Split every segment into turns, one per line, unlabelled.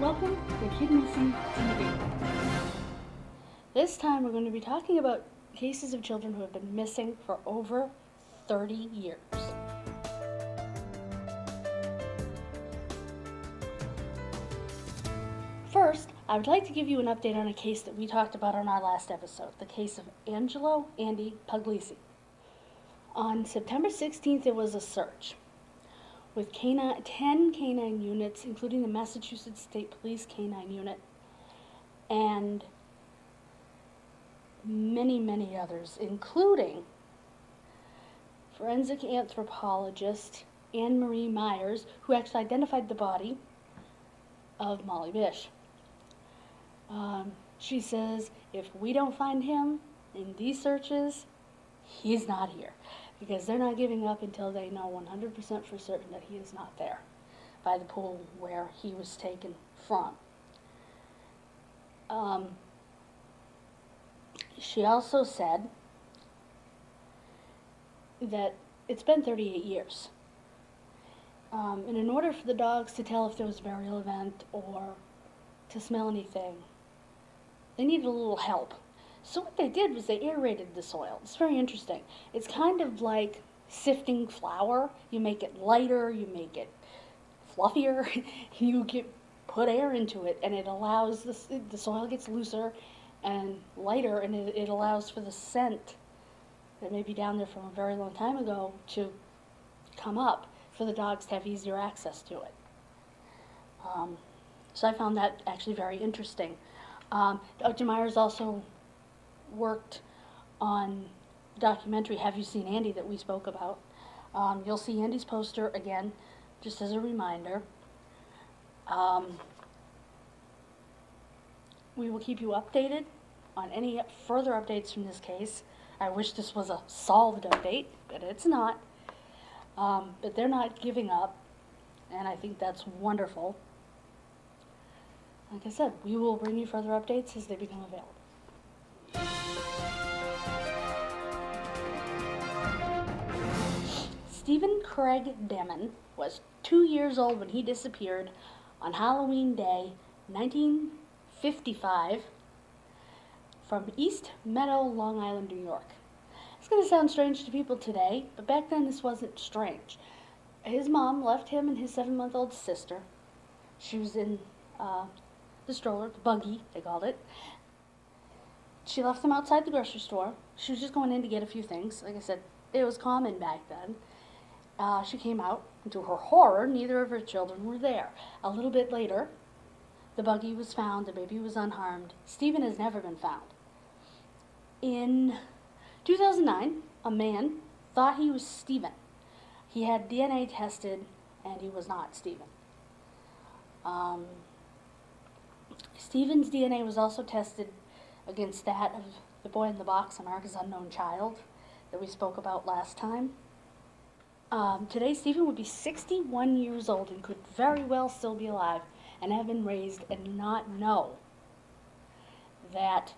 Welcome to KidMissing TV. This time we're going to be talking about cases of children who have been missing for over 30 years. First, I would like to give you an update on a case that we talked about on our last episode, the case of Angelo Andy Puglisi. On September 16th, there was a search with 10 canine units, including the Massachusetts State Police Canine Unit, and many others, including forensic anthropologist Anne Marie Myers, who actually identified the body of Molly Bish. She says if we don't find him in these searches, he's not here, because they're not giving up until they know 100% for certain that he is not there by the pool where he was taken from. She also said that it's been 38 years. And in order for the dogs to tell if there was a burial event or to smell anything, they needed a little help. So what they did was they aerated the soil. It's very interesting. It's kind of like sifting flour. You make it lighter, you make it fluffier, you put air into it, and it allows the soil gets looser and lighter, and it allows for the scent that may be down there from a very long time ago to come up for the dogs to have easier access to it. So I found that actually very interesting. Dr. Myers also worked on the documentary Have You Seen Andy that we spoke about. You'll see Andy's poster again, just as a reminder. We will keep you updated on any further updates from this case. I wish this was a solved update, but it's not. But they're not giving up, and I think that's wonderful. Like I said, we will bring you further updates as they become available. Stephen Craig Damon was 2 years old when he disappeared on Halloween Day, 1955, from East Meadow, Long Island, New York. It's going to sound strange to people today, but back then this wasn't strange. His mom left him and his 7-month-old sister. She was in the stroller, the buggy, they called it. She left them outside the grocery store. She was just going in to get a few things. Like I said, it was common back then. She came out, and to her horror, neither of her children were there. A little bit later, the buggy was found, the baby was unharmed. Stephen has never been found. In 2009, a man thought he was Stephen. He had DNA tested, and he was not Stephen. Stephen's DNA was also tested against that of the boy in the box, America's Unknown Child, that we spoke about last time. Today, Stephen would be 61 years old and could very well still be alive and have been raised and not know that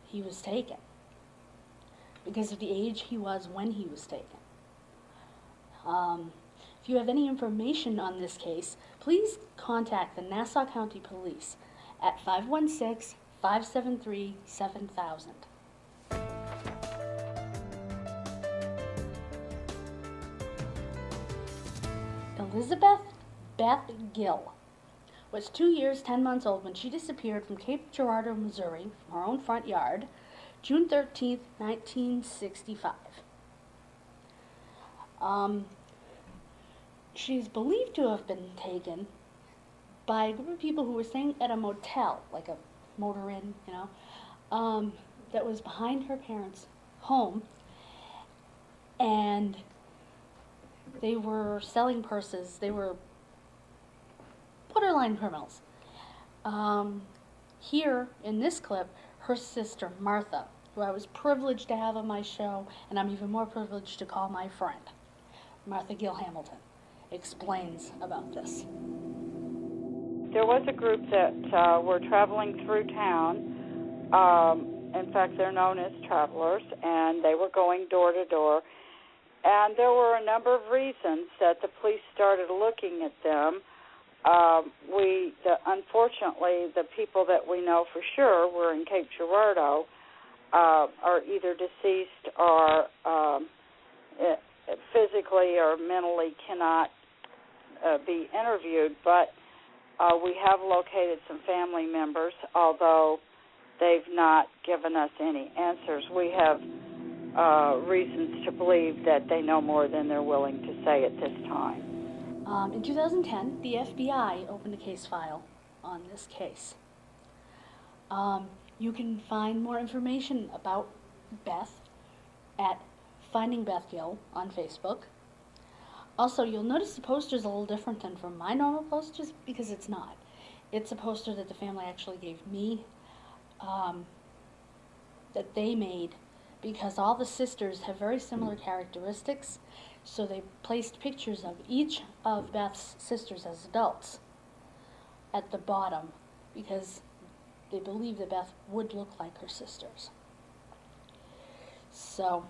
he was taken because of the age he was when he was taken. If you have any information on this case, please contact the Nassau County Police at 516-573-7000. Elizabeth Beth Gill was 2 years, 10 months old when she disappeared from Cape Girardeau, Missouri, from her own front yard, June 13th, 1965. She's believed to have been taken by a group of people who were staying at a motel, like a motor inn, that was behind her parents' home, and they were selling purses. They were borderline criminals. Here, in this clip, her sister, Martha, who I was privileged to have on my show, and I'm even more privileged to call my friend, Martha Gill Hamilton, explains about this.
There was a group that were traveling through town. In fact, they're known as travelers, and they were going door to door. And there were a number of reasons that the police started looking at them. Unfortunately, the people that we know for sure were in Cape Girardeau are either deceased or physically or mentally cannot be interviewed, but we have located some family members, although they've not given us any answers. We have reasons to believe that they know more than they're willing to say at this time.
In 2010, the FBI opened a case file on this case. You can find more information about Beth at Finding Beth Gill on Facebook. Also, you'll notice the poster's a little different than from my normal posters because it's not. It's a poster that the family actually gave me, that they made, because all the sisters have very similar characteristics, so they placed pictures of each of Beth's sisters as adults at the bottom because they believe that Beth would look like her sisters. So,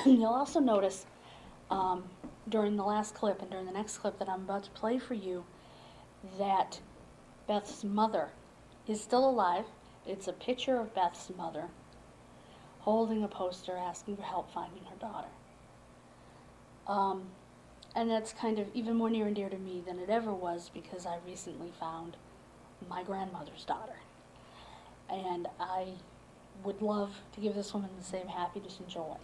you'll also notice during the last clip and during the next clip that I'm about to play for you that Beth's mother is still alive. It's a picture of Beth's mother holding a poster asking for help finding her daughter. And that's kind of even more near and dear to me than it ever was because I recently found my grandmother's daughter. And I would love to give this woman the same happiness and joy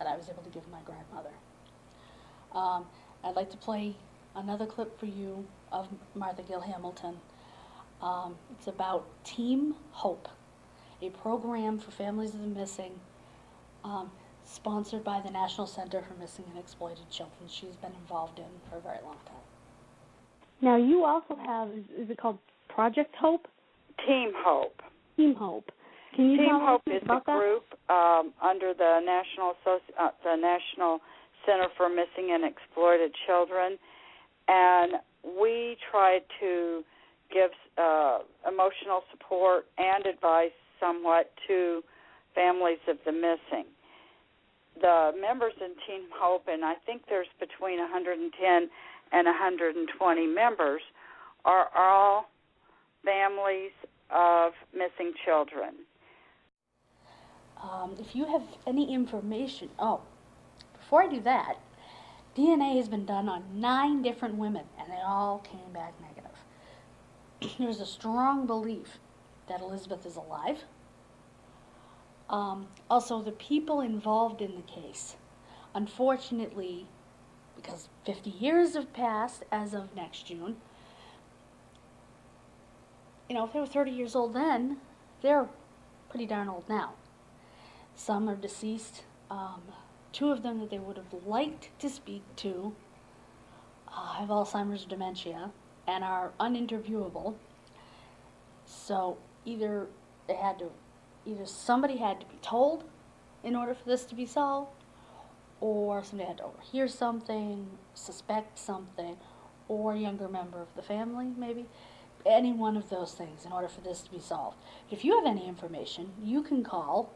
that I was able to give my grandmother. I'd like to play another clip for you of Martha Gill Hamilton. It's about Team Hope, a program for families of the missing, sponsored by the National Center for Missing and Exploited Children. She's been involved in for a very long time.
Now, you also have, is it called Project Hope?
Team Hope.
Team Hope. Can you
Team
tell
Hope
us
is
about
a group under the National Center for Missing and Exploited Children, and we try to give emotional support and advice somewhat to families of the missing. The members in Team Hope, and I think there's between 110 and 120 members, are all families of missing children.
If you have any information, before I do that, DNA has been done on 9 different women, and they all came back negative. There's a strong belief that Elizabeth is alive. Also, the people involved in the case, unfortunately, because 50 years have passed as of next June, if they were 30 years old then, they're pretty darn old now. Some are deceased. 2 of them that they would have liked to speak to have Alzheimer's or dementia and are uninterviewable. So either somebody had to be told in order for this to be solved, or somebody had to overhear something, suspect something, or a younger member of the family, maybe. Any one of those things in order for this to be solved. If you have any information, you can call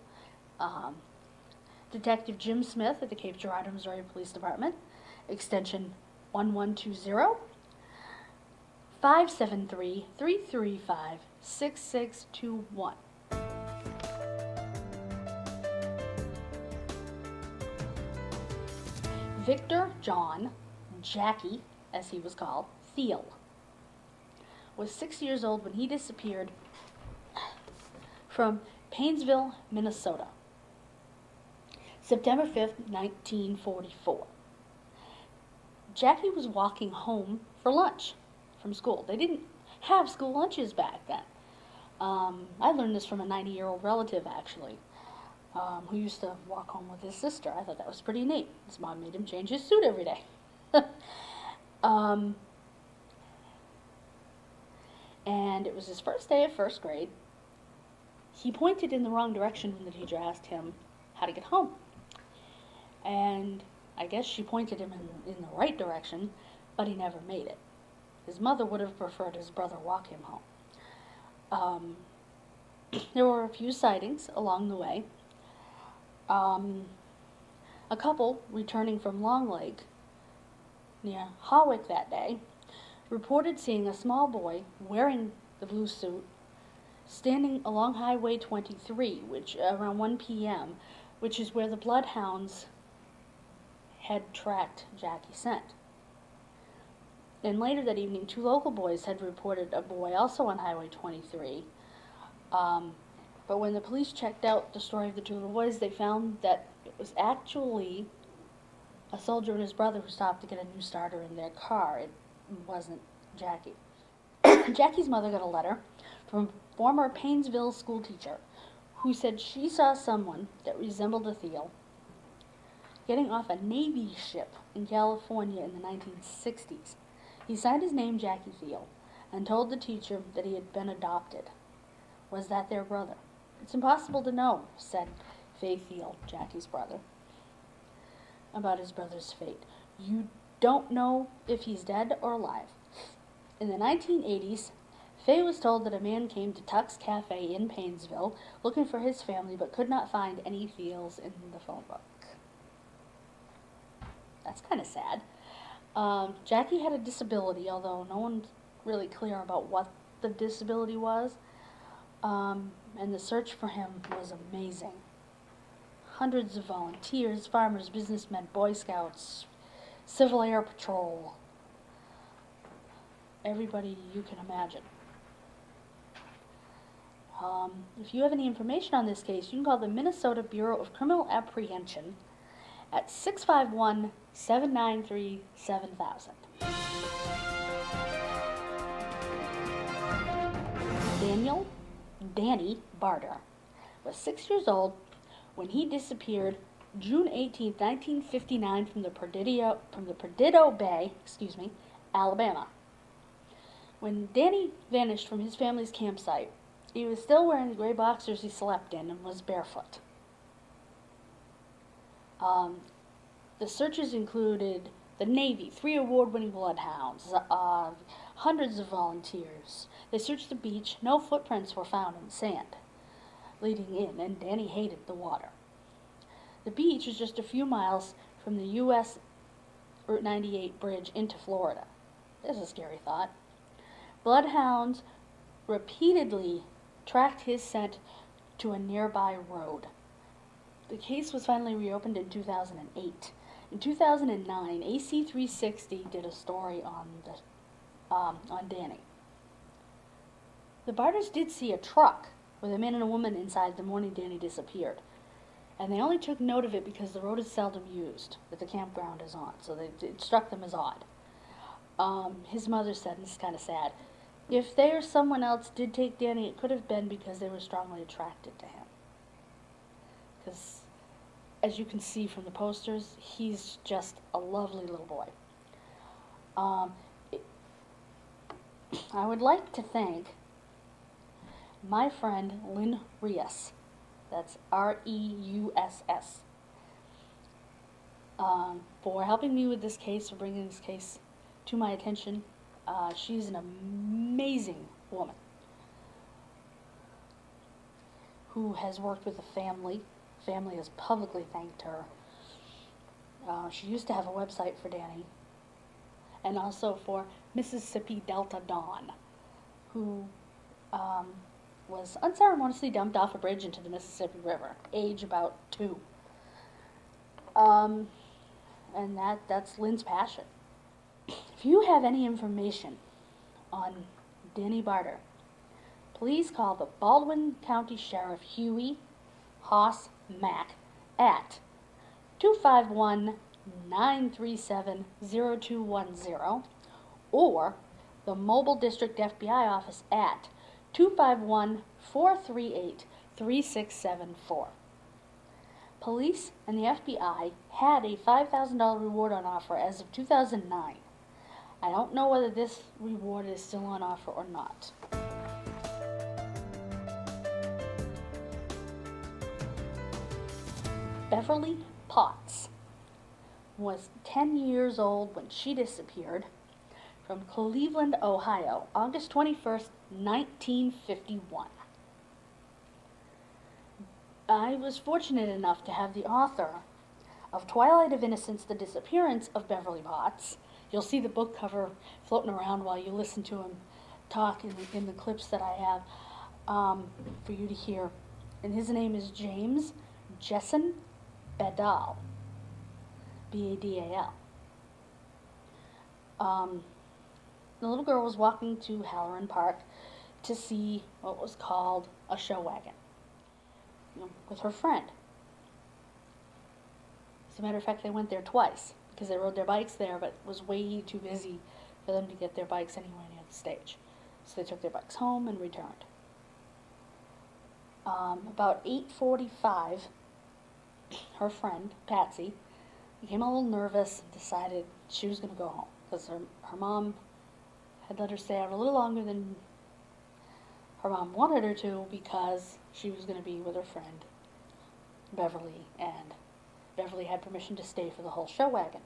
Detective Jim Smith at the Cape Girardeau, Missouri Police Department, extension 1120, 573-335-6621. Victor John Jackie, as he was called, Thiel, was 6 years old when he disappeared from Painesville, Minnesota, September 5th, 1944. Jackie was walking home for lunch from school. They didn't have school lunches back then. I learned this from a 90-year-old relative, actually, who used to walk home with his sister. I thought that was pretty neat. His mom made him change his suit every day. And it was his first day of first grade. He pointed in the wrong direction when the teacher asked him how to get home. And I guess she pointed him in the right direction, but he never made it. His mother would have preferred his brother walk him home. There were a few sightings along the way. A couple returning from Long Lake near Hawick that day reported seeing a small boy wearing the blue suit standing along Highway 23, which around 1 p.m., which is where the bloodhounds had tracked Jackie's scent. And later that evening, 2 local boys had reported a boy also on Highway 23. But when the police checked out the story of the 2 little boys, they found that it was actually a soldier and his brother who stopped to get a new starter in their car. It wasn't Jackie. Jackie's mother got a letter from a former Painesville school teacher who said she saw someone that resembled a Thiel getting off a Navy ship in California in the 1960s. He signed his name Jackie Thiel and told the teacher that he had been adopted. Was that their brother? It's impossible to know, said Faye Thiel, Jackie's brother, about his brother's fate. You don't know if he's dead or alive. In the 1980s, Faye was told that a man came to Tuck's Cafe in Painesville looking for his family but could not find any Thiels in the phone book. That's kind of sad. Jackie had a disability, although no one's really clear about what the disability was. And the search for him was amazing. Hundreds of volunteers, farmers, businessmen, Boy Scouts, Civil Air Patrol, everybody you can imagine. If you have any information on this case, you can call the Minnesota Bureau of Criminal Apprehension at 651-793-7000. Danny Barter was 6 years old when he disappeared June 18, 1959 from the Perdido Bay, Alabama. When Danny vanished from his family's campsite, he was still wearing the gray boxers he slept in and was barefoot. The searches included the Navy, 3 award-winning bloodhounds, hundreds of volunteers. They searched the beach. No footprints were found in the sand leading in, and Danny hated the water. The beach was just a few miles from the U.S. Route 98 bridge into Florida. There's a scary thought. Bloodhounds repeatedly tracked his scent to a nearby road. The case was finally reopened in 2008. In 2009, AC 360 did a story on Danny. The Barters did see a truck with a man and a woman inside the morning Danny disappeared. And they only took note of it because the road is seldom used, that the campground is on, so it struck them as odd. His mother said, and this is kind of sad, if they or someone else did take Danny, it could have been because they were strongly attracted to him. Because, as you can see from the posters, he's just a lovely little boy. I would like to thank my friend Lynn Reuss, that's Reuss, for helping me with this case, for bringing this case to my attention. She's an amazing woman who has worked with the family. The family has publicly thanked her. She used to have a website for Danny, and also for Mississippi Delta Dawn, who was unceremoniously dumped off a bridge into the Mississippi River, age about 2. And that's Lynn's passion. If you have any information on Danny Barter, please call the Baldwin County Sheriff Huey Haas Mack at 251-937-0210 or the Mobile District FBI office at 251-438-3674. Police and the FBI had a $5,000 reward on offer as of 2009. I don't know whether this reward is still on offer or not. Beverly Potts was 10 years old when she disappeared from Cleveland, Ohio, August 21st, 1951. I was fortunate enough to have the author of Twilight of Innocence, The Disappearance of Beverly Potts, You'll see the book cover floating around while you listen to him talk in the clips that I have for you to hear. And his name is James Jessen Badal, Badal. The little girl was walking to Halloran Park to see what was called a show wagon, with her friend. As a matter of fact, they went there twice because they rode their bikes there, but it was way too busy for them to get their bikes anywhere near the stage. So they took their bikes home and returned. About 8:45, her friend, Patsy, became a little nervous and decided she was going to go home because her mom had let her stay out a little longer than her mom wanted her to because she was going to be with her friend, Beverly, and Beverly had permission to stay for the whole show wagon.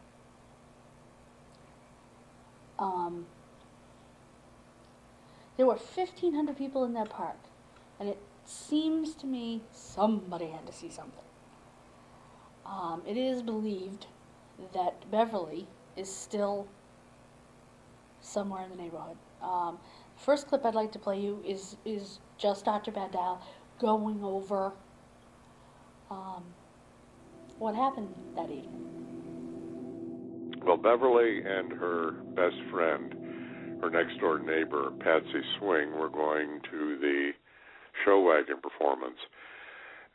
There were 1,500 people in that park, and it seems to me somebody had to see something. It is believed that Beverly is still somewhere in the neighborhood. First clip I'd like to play you is just Dr. Badal going over what happened that evening.
Well, Beverly and her best friend, her next-door neighbor, Patsy Swing, were going to the show wagon performance,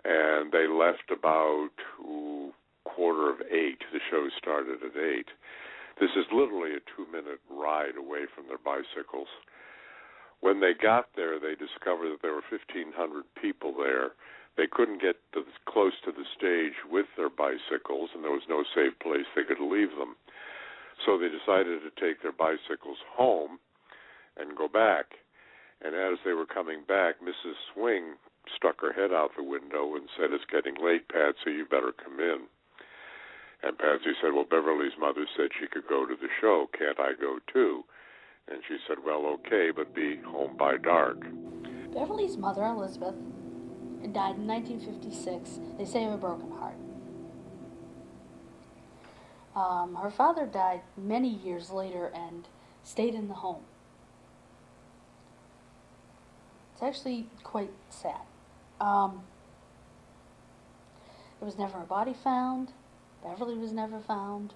and they left about 7:45. The show started at 8. This is literally a 2-minute ride away from their bicycles. When they got there, they discovered that there were 1,500 people there. They couldn't get close to the stage with their bicycles, and there was no safe place they could leave them. So they decided to take their bicycles home and go back. And as they were coming back, Mrs. Swing stuck her head out the window and said, "It's getting late, Patsy, you better come in." And Patsy said, "Well, Beverly's mother said she could go to the show. Can't I go too?" And she said, "Well, okay, but be home by dark."
Beverly's mother, Elizabeth, died in 1956. They say of a broken heart. Her father died many years later and stayed in the home. It's actually quite sad. There was never a body found. Beverly was never found.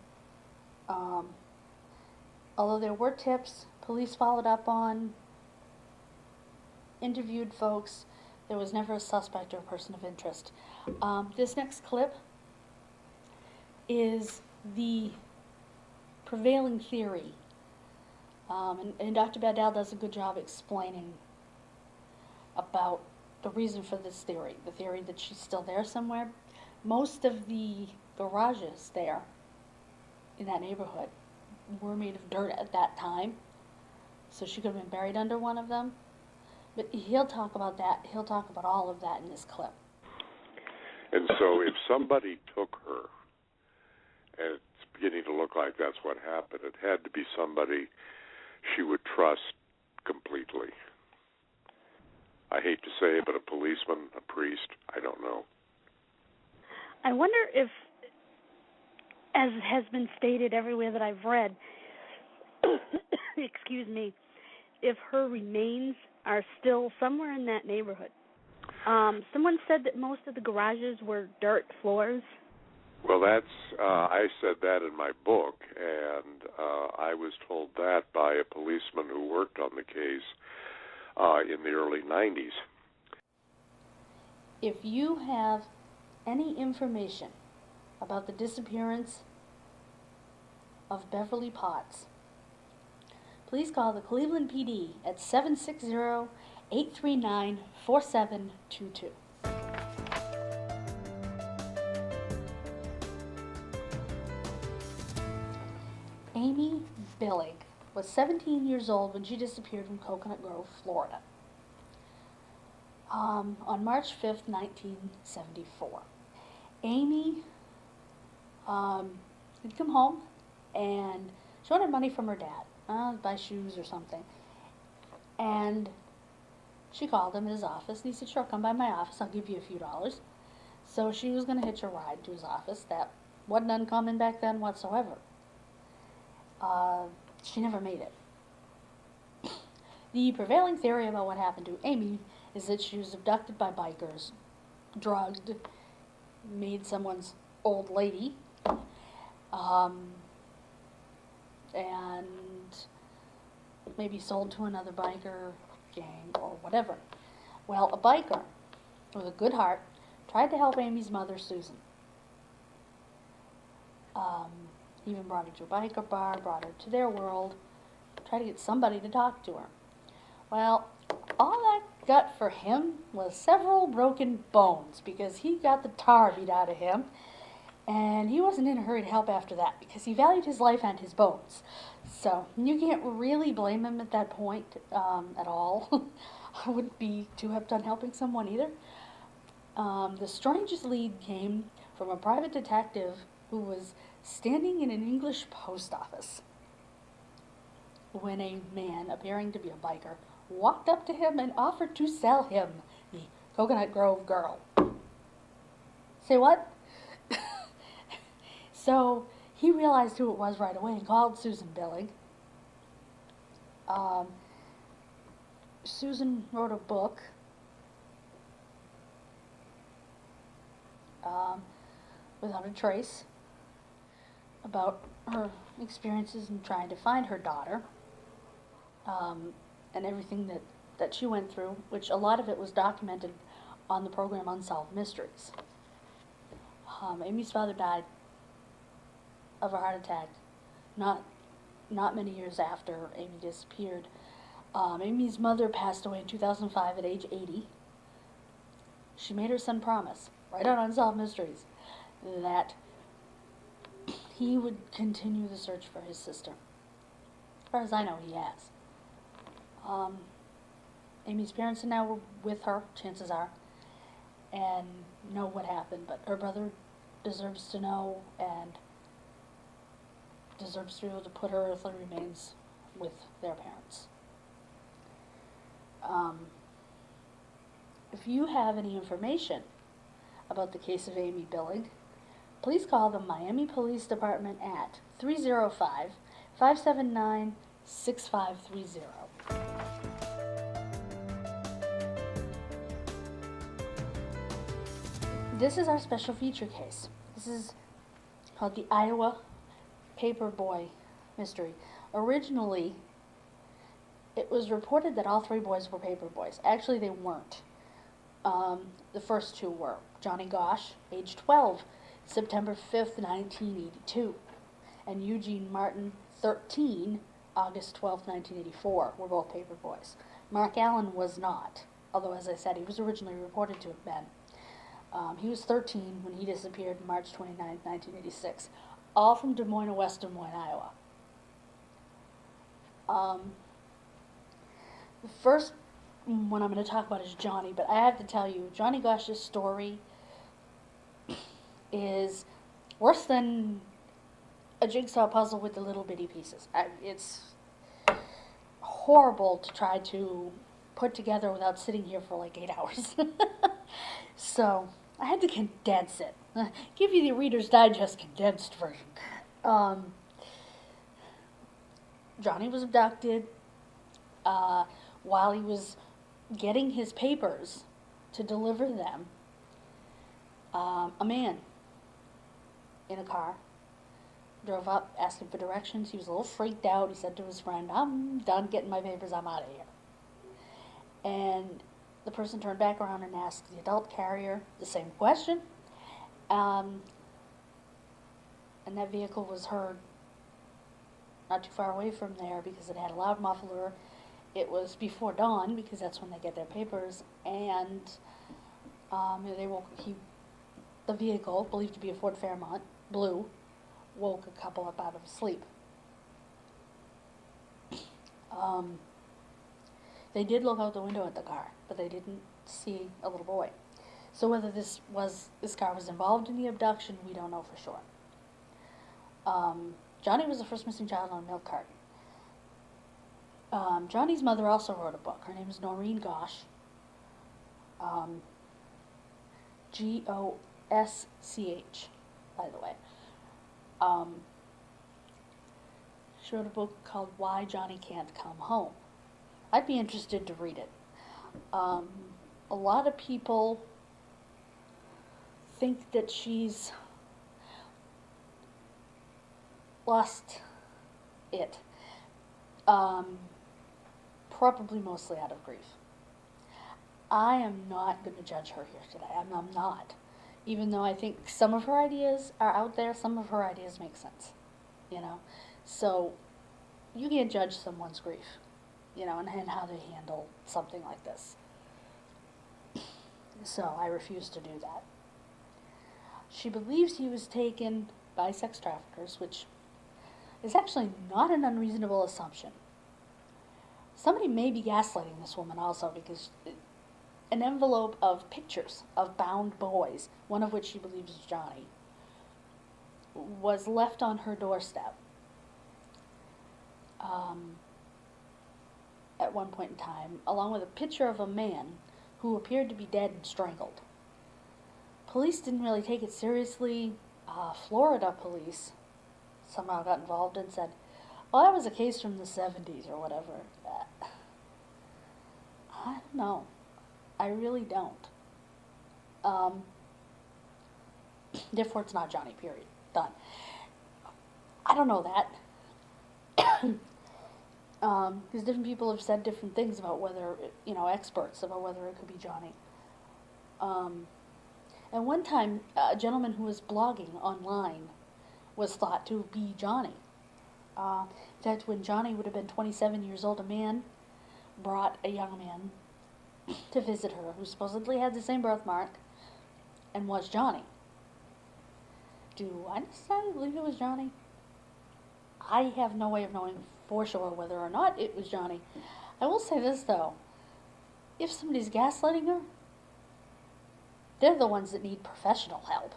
Although there were tips, police followed up on, interviewed folks, there was never a suspect or a person of interest. This next clip is the prevailing theory, and Dr. Badal does a good job explaining about the reason for this theory, the theory that she's still there somewhere. Most of the garages there in that neighborhood were made of dirt at that time, so she could have been buried under one of them. But he'll talk about that. He'll talk about all of that in this clip.
And so if somebody took her, and it's beginning to look like that's what happened, it had to be somebody she would trust completely. I hate to say it, but a policeman, a priest, I don't know.
I wonder if, as has been stated everywhere that I've read, excuse me, if her remains are still somewhere in that neighborhood. Someone said that most of the garages were dirt floors.
Well, I said that in my book, and I was told that by a policeman who worked on the case in the early 90s.
If you have any information about the disappearance of Beverly Potts, please call the Cleveland PD at 760-839-4722. Amy Billig was 17 years old when she disappeared from Coconut Grove, Florida, on March 5th, 1974. Amy had come home and she wanted money from her dad, to buy shoes or something. And she called him at his office, and he said, "Sure, come by my office, I'll give you a few dollars." So she was going to hitch a ride to his office. That wasn't uncommon back then whatsoever. She never made it. The prevailing theory about what happened to Amy is that she was abducted by bikers, drugged, made someone's old lady, and maybe sold to another biker gang or whatever. Well, a biker with a good heart tried to help Amy's mother, Susan. He even brought her to a biker bar, brought her to their world, tried to get somebody to talk to her. Well, all that got for him was several broken bones, because he got the tar beat out of him, and he wasn't in a hurry to help after that, because he valued his life and his bones. So you can't really blame him at that point at all. I wouldn't be too hepped on helping someone either. The strangest lead came from a private detective who was standing in an English post office when a man, appearing to be a biker, walked up to him and offered to sell him the Coconut Grove Girl. Say what? So he realized who it was right away and called Susan Billig. Susan wrote a book without a trace about her experiences in trying to find her daughter, and everything that she went through, which a lot of it was documented on the program Unsolved Mysteries. Amy's father died of a heart attack not many years after Amy disappeared. Amy's mother passed away in 2005 at age 80. She made her son promise, right on Unsolved Mysteries, that he would continue the search for his sister. As far as I know, he has. Amy's parents are now with her, chances are, and know what happened, but her brother deserves to know and deserves to be able to put her earthly remains with their parents. If you have any information about the case of Amy Billig, please call the Miami Police Department at 305-579-6530. This is our special feature case. This is called the Iowa Paperboy Mystery. Originally, it was reported that all three boys were paperboys. Actually, they weren't. The first two were Johnny Gosh, age 12, September 5th, 1982, and Eugene Martin, 13, August 12th, 1984, were both paperboys. Mark Allen was not, although, as I said, he was originally reported to have been. He was 13 when he disappeared March 29, 1986, all from Des Moines, West Des Moines, Iowa. The first one I'm going to talk about is Johnny, but I have to tell you, Johnny Gosh's story is worse than a jigsaw puzzle with the little bitty pieces. It's horrible to try to put together without sitting here for like 8 hours. So I had to condense it. Give you the Reader's Digest condensed version. Johnny was abducted while he was getting his papers to deliver them. A man in a car drove up asking for directions. He was a little freaked out. He said to his friend, "I'm done getting my papers, I'm out of here." And the person turned back around and asked the adult carrier the same question. And that vehicle was heard not too far away from there because it had a loud muffler. It was before dawn because that's when they get their papers, and the vehicle, believed to be a Ford Fairmont, blue, woke a couple up out of sleep. They did look out the window at the car, but they didn't see a little boy. So whether this car was involved in the abduction, we don't know for sure. Johnny was the first missing child on a milk carton. Johnny's mother also wrote a book. Her name is Noreen Gosh. Gosch, by the way. She wrote a book called Why Johnny Can't Come Home. I'd be interested to read it. A lot of people think that she's lost it. Probably mostly out of grief. I am not going to judge her here today. I'm not. Even though I think some of her ideas are out there, some of her ideas make sense. So you can't judge someone's grief, and how they handle something like this. So I refuse to do that. She believes he was taken by sex traffickers, which is actually not an unreasonable assumption. Somebody may be gaslighting this woman also, because an envelope of pictures of bound boys, one of which she believes is Johnny, was left on her doorstep at one point in time, along with a picture of a man who appeared to be dead and strangled. Police didn't really take it seriously. Florida police somehow got involved and said, well, that was a case from the 70s or whatever. I don't know. I really don't. Therefore, it's not Johnny, period. Done. I don't know that. Because different people have said different things about whether, experts about whether it could be Johnny. And one time, a gentleman who was blogging online was thought to be Johnny. In fact, when Johnny would have been 27 years old, a man brought a young man to visit her who supposedly had the same birthmark and was Johnny. Do I necessarily believe it was Johnny? I have no way of knowing for sure whether or not it was Johnny. I will say this, though. If somebody's gaslighting her, they're the ones that need professional help.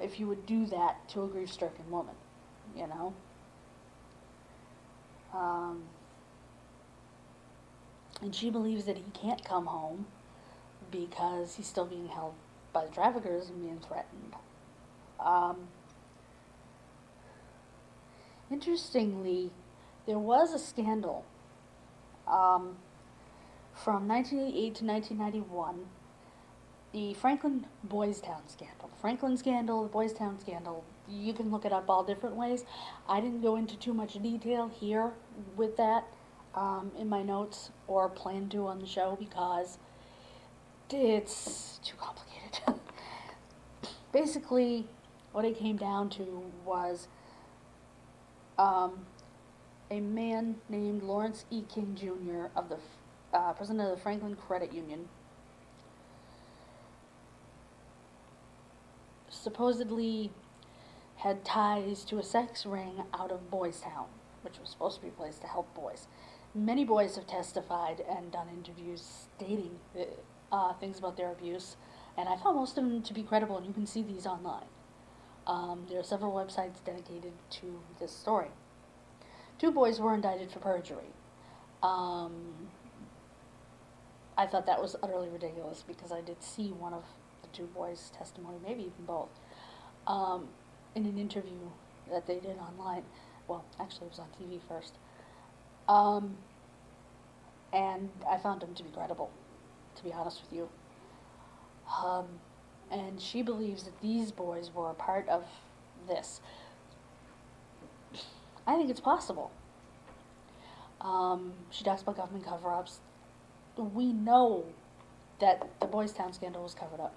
If you would do that to a grief-stricken woman, and she believes that he can't come home because he's still being held by the traffickers and being threatened. Interestingly, there was a scandal from 1988 to 1991, the Franklin Boys Town scandal. The Franklin scandal, the Boys Town scandal, you can look it up all different ways. I didn't go into too much detail here with that in my notes or plan to on the show because it's too complicated. Basically, what it came down to was a man named Lawrence E. King Jr. of the president of the Franklin Credit Union supposedly had ties to a sex ring out of Boys Town, which was supposed to be a place to help boys. Many boys have testified and done interviews stating things about their abuse, and I found most of them to be credible, and you can see these online. There are several websites dedicated to this story. 2 boys were indicted for perjury. I thought that was utterly ridiculous because I did see one of the 2 boys' testimony, maybe even both, in an interview that they did online. Well, actually it was on TV first. And I found him to be credible, to be honest with you. And she believes that these boys were a part of this. I think it's possible. She talks about government cover-ups. We know that the Boys Town scandal was covered up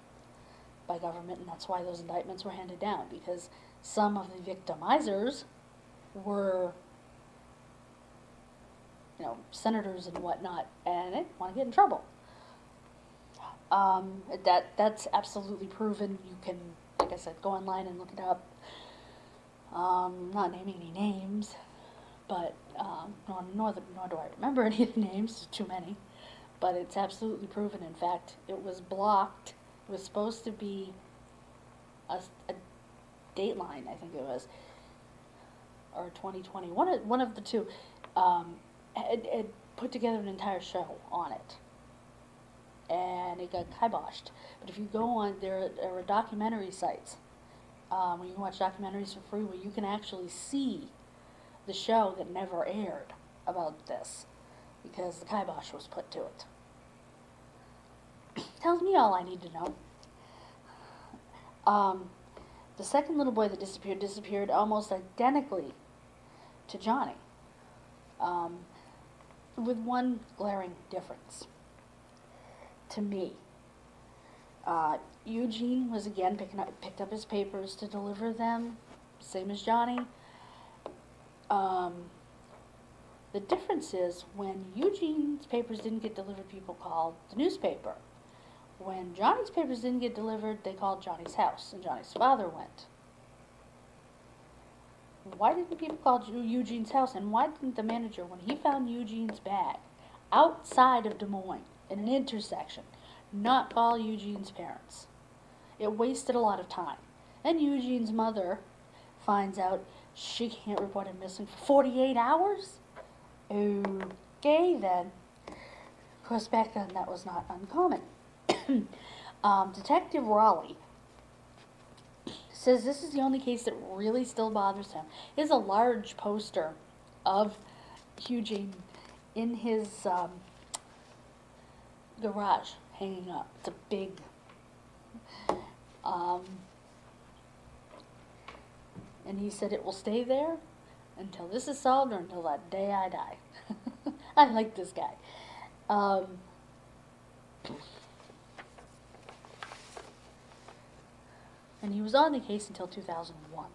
by government, and that's why those indictments were handed down, because some of the victimizers were, senators and whatnot, and they want to get in trouble. That's absolutely proven. You can, like I said, go online and look it up. Not naming any names, but nor do I remember any of the names, too many. But it's absolutely proven. In fact, it was blocked. It was supposed to be a Dateline, I think it was, or 2020. One of the two had put together an entire show on it, and it got kiboshed. But if you go on, there are documentary sites where you can watch documentaries for free, where you can actually see the show that never aired about this because the kibosh was put to it. Tells me all I need to know. The second little boy that disappeared almost identically to Johnny, with one glaring difference to me. Eugene was again picked up his papers to deliver them, same as Johnny. The difference is when Eugene's papers didn't get delivered, people called the newspaper. When Johnny's papers didn't get delivered, they called Johnny's house, and Johnny's father went. Why didn't people call Eugene's house, and why didn't the manager, when he found Eugene's bag outside of Des Moines in an intersection, not call Eugene's parents? It wasted a lot of time. And Eugene's mother finds out she can't report him missing for 48 hours? Okay, then. Of course, back then that was not uncommon. Detective Raleigh says this is the only case that really still bothers him. He has a large poster of Eugene in his garage hanging up. It's a big and he said it will stay there until this is solved or until that day I die. I like this guy. And he was on the case until 2001.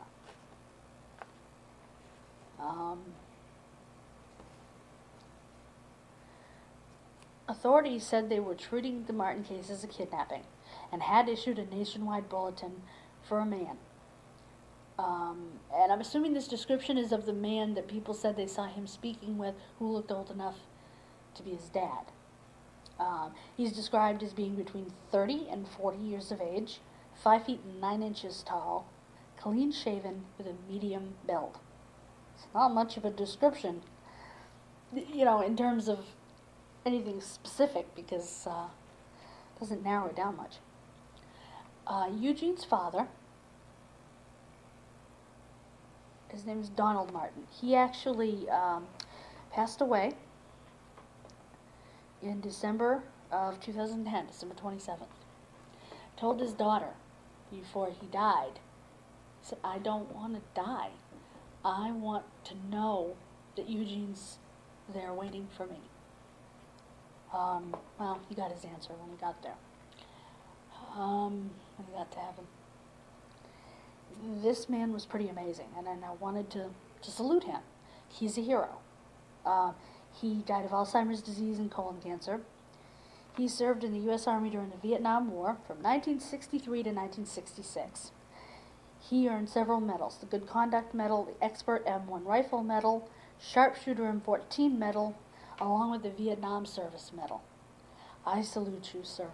Authorities said they were treating the Martin case as a kidnapping and had issued a nationwide bulletin for a man. And I'm assuming this description is of the man that people said they saw him speaking with who looked old enough to be his dad. He's described as being between 30 and 40 years of age, 5 feet and 9 inches tall, clean shaven with a medium build. It's not much of a description, in terms of anything specific because it doesn't narrow it down much. Eugene's father, his name is Donald Martin. He actually passed away in December of 2010, December 27th. Told his daughter before he died, he said, I don't want to die. I want to know that Eugene's there waiting for me. Well, he got his answer when he got there. When he got to heaven. This man was pretty amazing, and I wanted to salute him. He's a hero. He died of Alzheimer's disease and colon cancer. He served in the U.S. Army during the Vietnam War from 1963 to 1966. He earned several medals: the Good Conduct Medal, the Expert M1 Rifle Medal, Sharpshooter M14 Medal, along with the Vietnam Service Medal. I salute you, sir.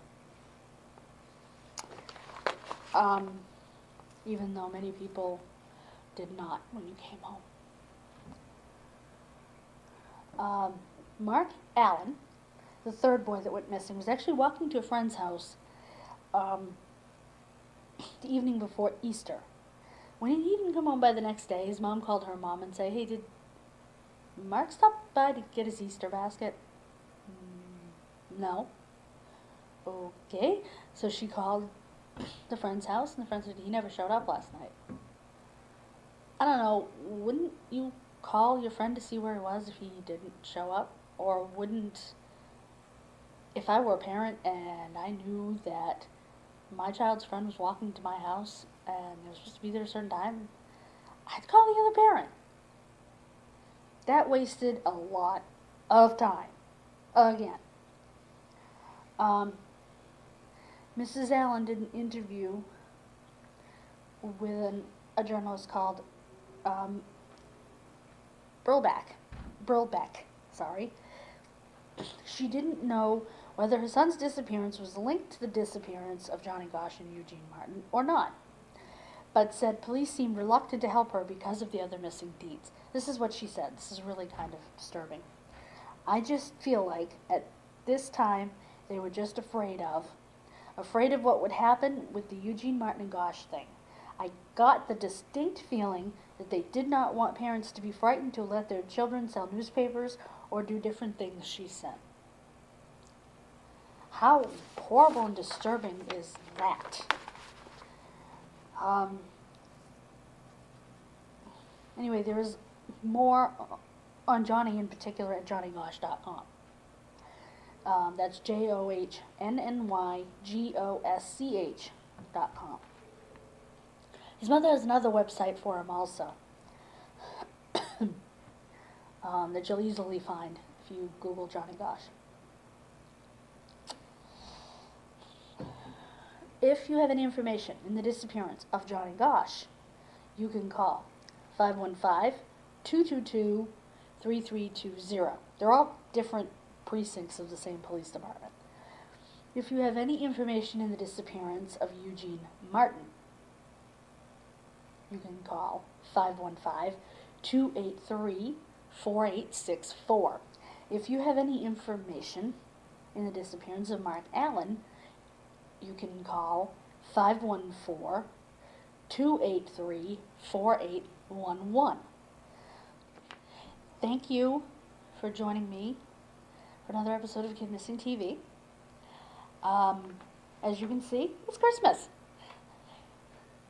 Even though many people did not when you came home. Mark Allen, the third boy that went missing, was actually walking to a friend's house the evening before Easter. When he didn't come home by the next day, his mom called her mom and said, hey, did Mark stop by to get his Easter basket? No. Okay. So she called the friend's house, and the friend said, he never showed up last night. I don't know, wouldn't you call your friend to see where he was if he didn't show up? Or wouldn't, if I were a parent and I knew that my child's friend was walking to my house and they were supposed to be there at a certain time, I'd call the other parent. That wasted a lot of time. Again. Mrs. Allen did an interview with a journalist called Brillbeck. She didn't know whether her son's disappearance was linked to the disappearance of Johnny Gosch and Eugene Martin or not, but said police seemed reluctant to help her because of the other missing deeds. This is what she said. This is really kind of disturbing. I just feel like at this time they were just afraid of what would happen with the Eugene Martin and Gosch thing. I got the distinct feeling that they did not want parents to be frightened to let their children sell newspapers or do different things, she said. How horrible and disturbing is that? Anyway, there is more on Johnny in particular at johnnygosh.com. That's JOHNNYGOSCH.com. His mother has another website for him also that you'll easily find if you Google Johnny Gosh. If you have any information in the disappearance of Johnny Gosh, you can call 515-222-3320. They're all different precincts of the same police department. If you have any information in the disappearance of Eugene Martin, you can call 515-283-4864. If you have any information in the disappearance of Mark Allen, you can call 514-283-4811. Thank you for joining me for another episode of KidMissing TV. As you can see, it's Christmas.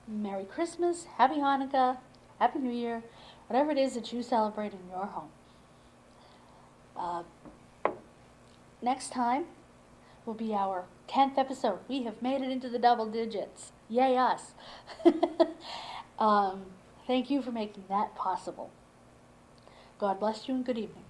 Merry Christmas, Happy Hanukkah, Happy New Year, whatever it is that you celebrate in your home. Next time will be our 10th episode. We have made it into the double digits. Yay us. Thank you for making that possible. God bless you and good evening.